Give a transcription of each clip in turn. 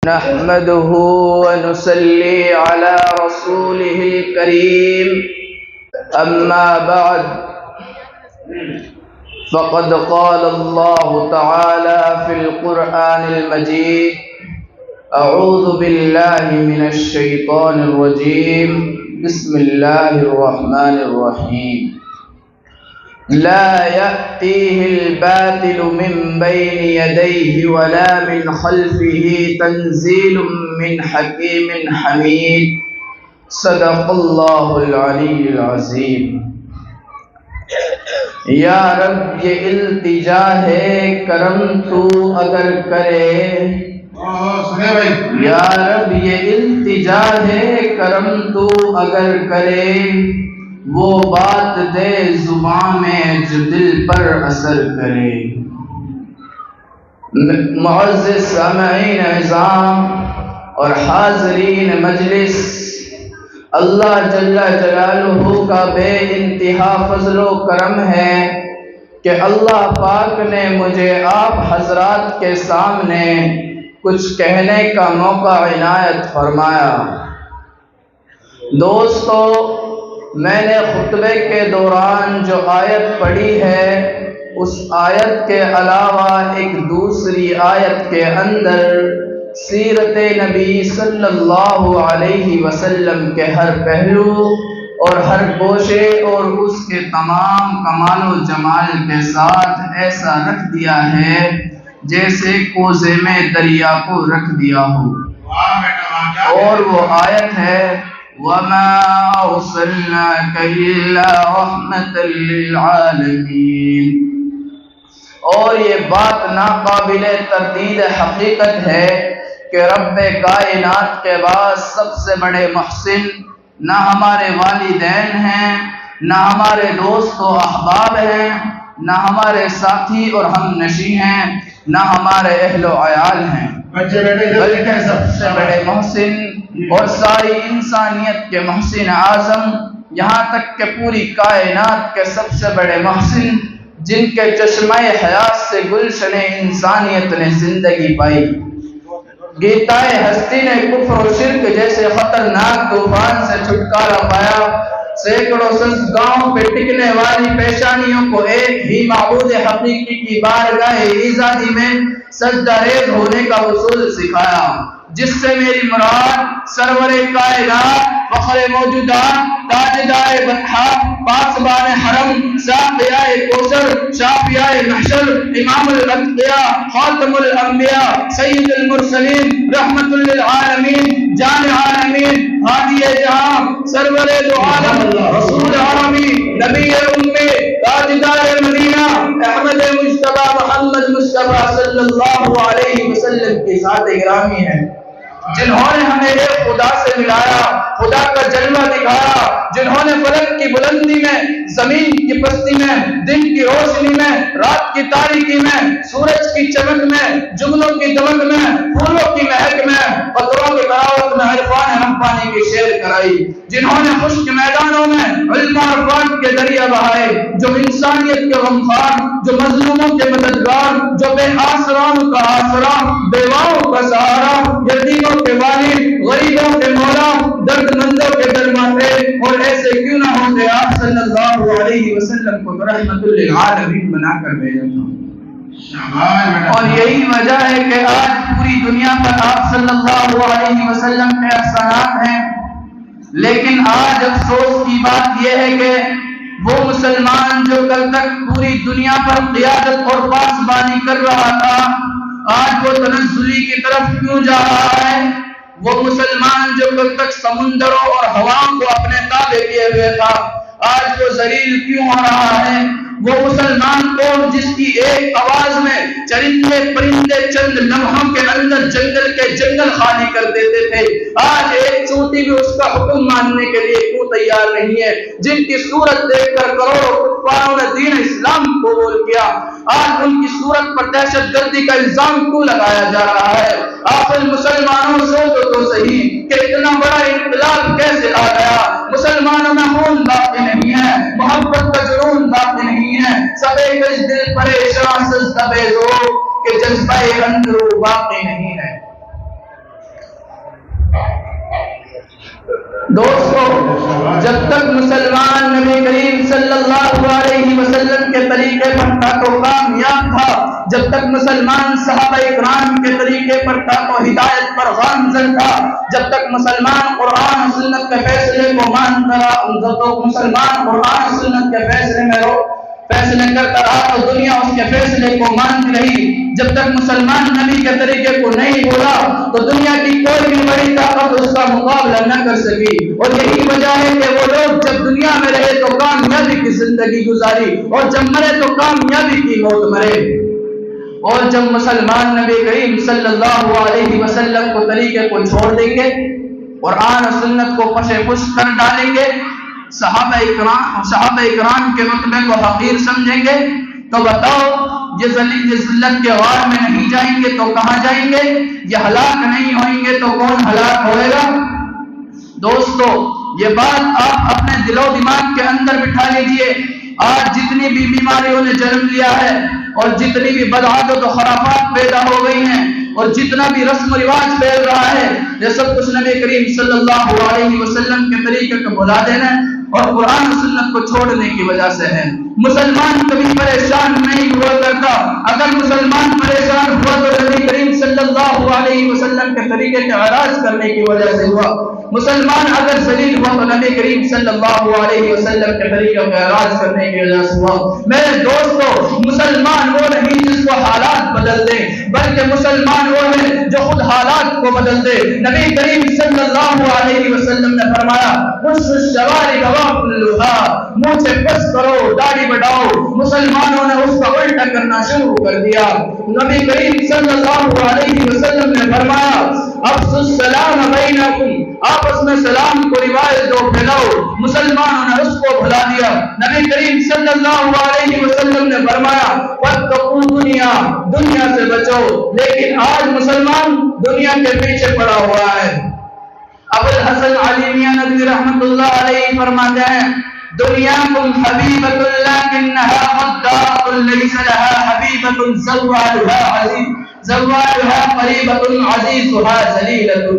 نحمده ونصلي على رسوله الكريم أما بعد فقد قال الله تعالى في القرآن المجيد أعوذ بالله من الشيطان الرجيم بسم الله الرحمن الرحيم لا يأتيه الباطل من بين يديه ولا من خلفه تنزيل من حكيم حميد صدق الله العلی العظیم۔ یا رب یہ التجا ہے کرم تو اگر کرے، یا رب یہ التجا ہے کرم تو اگر کرے، وہ بات دے زبان میں جو دل پر اثر کرے۔ معزز سامعین اعظام اور حاضرین مجلس، اللہ جل جلالہ کا بے انتہا فضل و کرم ہے کہ اللہ پاک نے مجھے آپ حضرات کے سامنے کچھ کہنے کا موقع عنایت فرمایا۔ دوستو، میں نے خطبے کے دوران جو آیت پڑھی ہے، اس آیت کے علاوہ ایک دوسری آیت کے اندر سیرت نبی صلی اللہ علیہ وسلم کے ہر پہلو اور ہر گوشے اور اس کے تمام کمال و جمال کے ساتھ ایسا رکھ دیا ہے جیسے کوزے میں دریا کو رکھ دیا ہو، اور وہ آیت ہے وَمَا أَرْسَلْنَاكَ إِلَّا رَحْمَةً لِلْعَالَمِينَ۔ اور یہ بات ناقابل تردید حقیقت ہے کہ رب کائنات کے بعد سب سے بڑے محسن نہ ہمارے والدین ہیں، نہ ہمارے دوست و احباب ہیں، نہ ہمارے ساتھی اور ہم نشیں ہیں، نہ ہمارے اہل و عیال ہیں، بلکہ سب سے بڑے محسن اور ساری انسانیت کے محسن اعظم، یہاں تک کہ پوری کائنات کے سب سے بڑے محسن، جن کے چشمہ حیات سے گلشن انسانیت نے زندگی پائی، گیتائے ہستی نے کفر و شرک جیسے خطرناک طوفان سے چھٹکارا پایا، سینکڑوں سجدگاہوں پہ ٹکنے والی پیشانیوں کو ایک ہی معبود حقیقی کی بارگاہ ایزادی میں سجدہ ریز ہونے کا اصول سکھایا، جس سے میری مراد سرور کائنات، فخر موجودات، تاجدار بطحا، پاسبان حرم، ساقیہ کوثر، شافیہ محشر، امام الانبیاء، خاتم الانبیاء، سید المرسلین، رحمت للعالمین، جان عالمین، ہادی جہاں، سرور دو عالم، رسول عربی، نبی امی، تاجدار مدینہ، احمد مجتبی محمد مصطفیٰ صلی اللہ علیہ وسلم کی ذات گرامی ہے، جنہوں نے ہمیں ایک خدا سے ملایا، خدا کا جلوہ دکھایا، جنہوں نے فلک کی بلندی میں، زمین کی پستی میں، دن کی روشنی میں، رات کی تاریکی میں، سورج کی چمک میں، جگنوں کی دمک میں، پھولوں کی مہک میں، قطروں کی براوت میں عرفان ربانی کی شعر کرائی، جنہوں نے خشک میدانوں میں علم و عرفان کے دریا بہائے، جو انسانیت کے غمخوار، جو مظلوموں کے مددگار، جو بے آسرانوں کا آسرا، بیواؤں کا سہارا، یتیموں کے والد، غریبوں کے مولا، درد مندوں کے درمان تھے، اور ایسے کیوں نہ ہوتے آپ صلی اللہ علیہ وسلم کو رحمت للعالمین بنا کر بھیجا تھا۔ اور یہی وجہ ہے کہ آج پوری دنیا پر آپ صلی اللہ علیہ وسلم کے احسانات ہیں، لیکن آج افسوس کی بات یہ ہے کہ وہ مسلمان جو کل تک پوری دنیا پر قیادت اور پاسبانی کر رہا تھا، آج وہ تنزلی کی طرف کیوں جا رہا ہے؟ وہ مسلمان جو کل تک سمندروں اور ہواؤں کو اپنے تابع کیے ہوئے تھا، آج وہ ذلیل کیوں ہو رہا ہے؟ وہ مسلمان قوم جس کی ایک آواز میں چرندے پرندے چند لمحوں کے اندر جنگل کے جنگل خالی کر دیتے تھے، آج ایک چونٹی بھی اس کا حکم ماننے کے لیے کیوں تیار نہیں ہے؟ جن کی صورت دیکھ کر کروڑوں کفاروں نے دین اسلام کو قبول کیا، آج ان کی صورت پر دہشت گردی کا الزام کیوں لگایا جا رہا ہے؟ آخر مسلمانوں سوچو تو صحیح کہ اتنا بڑا انقلاب کیسے آ گیا؟ مسلمانوں میں خون باقی نہیں ہے، محبت کا جنون باقی نہیں ہے، سبے کش دل پریشان سجدہ بے زور کہ جذبہ اندرو باقی نہیں ہے۔ دوستو جب تک مسلمان نبی کریم صلی اللہ علیہ وسلم کے طریقے پر تھا تو کامیاب تھا، جب تک مسلمان صحابہ اکرام کے طریقے پر تھا تو ہدایت پر گامزن تھا، جب تک مسلمان قرآن و سنت کے فیصلے کو مانتا رہا، جب تک مسلمان قرآن و سنت کے فیصلے کرتا رہا تو دنیا اس کے فیصلے کو مانتی رہی، جب تک مسلمان نبی کے طریقے کو نہیں بولا تو دنیا کی کوئی بھی بڑی طاقت اس کا مقابلہ نہ کر سکی۔ اور یہی وجہ ہے کہ وہ لوگ جب دنیا میں رہے تو کامیابی کی زندگی گزاری اور جب مرے تو کامیابی کی موت مرے۔ اور جب مسلمان نبی کریم صلی اللہ علیہ وسلم کو طریقے کو چھوڑ دیں گے، قرآن و سنت کو پش پش کر ڈالیں گے، صحابہ اکرام کے رتبے کو حقیر سمجھیں گے، تو بتاؤ یہ ذلت کے غار میں نہیں جائیں گے تو کہاں جائیں گے؟ یہ ہلاک نہیں ہوئیں گے تو کون ہلاک ہوئے گا؟ دوستو یہ بات آپ اپنے دل و دماغ کے اندر بٹھا لیجئے۔ آج جتنی بھی بیماریوں نے جنم لیا ہے اور جتنی بھی بدعادت و خرافات پیدا ہو گئی ہیں اور جتنا بھی رسم و رواج پھیل رہا ہے، یہ سب کچھ نبی کریم صلی اللہ علیہ وسلم کے طریقے کو بھلا دینا اور قرآن و سنت کو چھوڑنے کی وجہ سے ہے۔ مسلمان کبھی پریشان نہیں ہوا کرتا، اگر مسلمان پریشان ہوا تو نبی کریم صلی اللہ علیہ وسلم کے طریقے کے علاج کرنے کی وجہ سے ہوا۔ مسلمان اگر ذلیل ہوا تو نبی کریم صلی اللہ علیہ وسلم کے طریقے کا علاج کرنے کی وجہ سے ہوا۔ میرے دوستو مسلمان وہ نہیں جس کو حالات بدل دے، بلکہ مسلمان وہ ہے جو خود حالات کو بدل دے۔ نبی کریم صلی اللہ علیہ وسلم نے فرمایا منہ سے بس کرو، داڑھی بڑھاؤ۔ مسلمانوں نے اس کا الٹا کرنا شروع کر دیا۔ نبی کریم صلی اللہ علیہ وسلم نے فرمایا افشوا السلام بینکم، آپس میں سلام کو روایت دو، پھیلاؤ۔ مسلمانوں نے اس کو بھلا دیا۔ نبی کریم صلی اللہ علیہ وسلم نے فرمایا واتقوا دنیا، دنیا سے بچو۔ لیکن آج مسلمان دنیا کے پیچھے پڑا ہوا ہے۔ ابو الحسن علی میاں ندوی رحمۃ اللہ علیہ فرماتے ہیں دنیاکم حبیبۃ لکنھا خداعۃ لیس لھا حبیبۃ زوالھا قریبۃ عزیزھا ذلیلۃ۔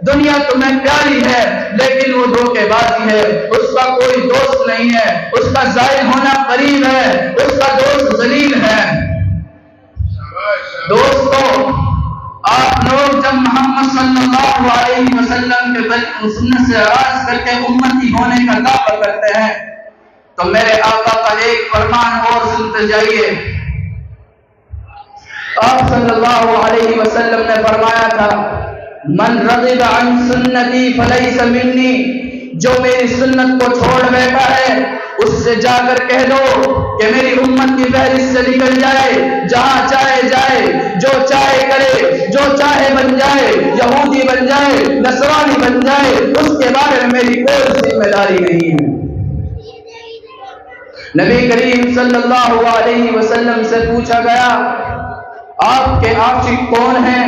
دنیا تمہیں پیاری ہے لیکن وہ دھوکے بازی ہے، اس کا کوئی دوست نہیں ہے، اس کا زائل ہونا قریب ہے، اس کا دوست ذلیل ہے۔ دوستو آپ لوگ جب محمد صلی اللہ علیہ وسلم کے سنت سے اعراض کر کے امتی ہونے کا دعویٰ کرتے ہیں تو میرے آقا کا ایک فرمان اور سنتے جائیے۔ آپ صلی اللہ علیہ وسلم نے فرمایا تھا من رغب عن سنتی فلیس منی، جو میری سنت کو چھوڑ بیٹھا ہے اس سے جا کر کہہ دو کہ میری امت کی فہرست سے نکل جائے، جہاں چاہے جائے، جو چاہے کرے، جو چاہے بن جائے، یہودی بن جائے، نصرانی بن جائے، اس کے بارے میں میری کوئی ذمہ داری نہیں ہے۔ نبی کریم صلی اللہ علیہ وسلم سے پوچھا گیا آپ کے عاشق کون ہیں،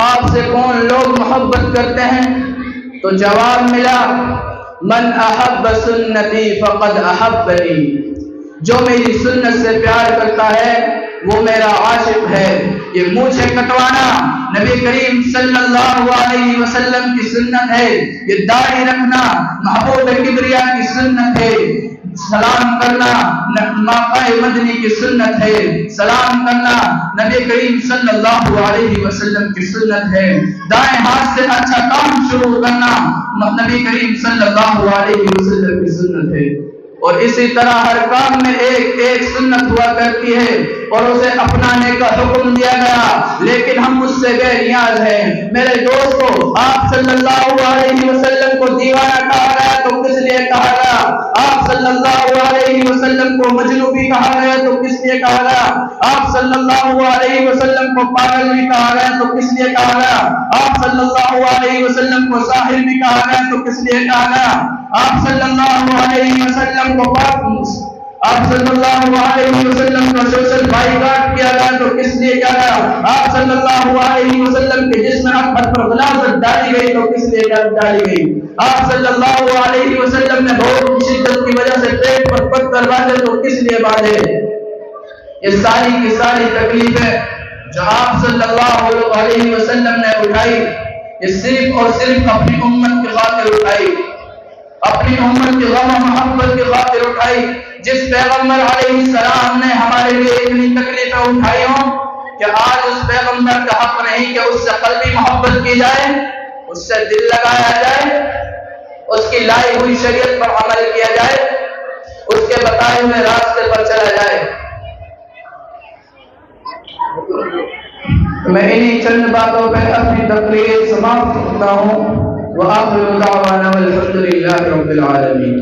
آپ سے کون لوگ محبت کرتے ہیں؟ تو جواب ملا من احب سنتی فقد احبنی، جو میری سنت سے پیار کرتا ہے وہ میرا عاشق ہے۔ یہ مونچھیں کٹوانا نبی کریم صلی اللہ علیہ وسلم کی سنت ہے، یہ داڑھی رکھنا محبوب کبریا کی سنت ہے، سلام کرنا آقا مدنی کی سنت ہے، سلام کرنا نبی کریم صلی اللہ علیہ وسلم کی سنت ہے، دائیں ہاتھ سے اچھا کام شروع کرنا نبی کریم صلی اللہ علیہ وسلم کی سنت ہے۔ اور اسی طرح ہر کام میں ایک ایک سنت ہوا کرتی ہے اور اسے اپنانے کا حکم دیا گیا، لیکن ہم اس سے بے نیاز ہیں۔ میرے دوستو آپ صلی اللہ علیہ وسلم کو دیوانہ کہا گیا تو کس لیے کہا گیا؟ آپ صلی اللہ علیہ وسلم کو مجنون بھی کہا گیا تو کس لیے کہا گیا؟ آپ صلی اللہ علیہ وسلم کو پاگل بھی کہا گیا تو کس لیے کہا گیا؟ آپ صلی اللہ علیہ وسلم کو ساحر بھی کہا گیا تو کس لیے کہا گیا؟ آپ صلی اللہ علیہ وسلم کو آپ صلی اللہ علیہ وسلم کو سوشل بائیکاٹ کیا گیا تو کس لیے کیا گیا؟ آپ صلی اللہ علیہ وسلم کے جسم اکبر پر غلاظت ڈالی گئی تو کس لیے ڈالی گئی؟ آپ صلی اللہ علیہ وسلم نے بہت کی شدت کی وجہ سے پیٹ پر پتھر باندھے تو کس لیے باندھے؟ یہ ساری کی ساری تکلیفیں جو آپ صلی اللہ علیہ وسلم نے اٹھائی یہ صرف اور صرف اپنی امت کی خاطر اٹھائی۔ اپنی امت کی غم و محبت کی خاطر اٹھائی. جس پیغمبر علیہ السلام نے ہمارے لیے اتنی تکلیفیں اٹھائی ہوں کہ آج اس پیغمبر کا حق نہیں کہ اس سے قلبی محبت کی جائے، اس سے دل لگایا جائے، اس کی لائی ہوئی شریعت پر عمل کیا جائے، اس کے بتائے ہوئے راستے پر چلا جائے. میں انہی چند باتوں پہ اپنی تقریر سماپت کرتا ہوں. وآخر دعوانا والحمد للہ رب العالمین.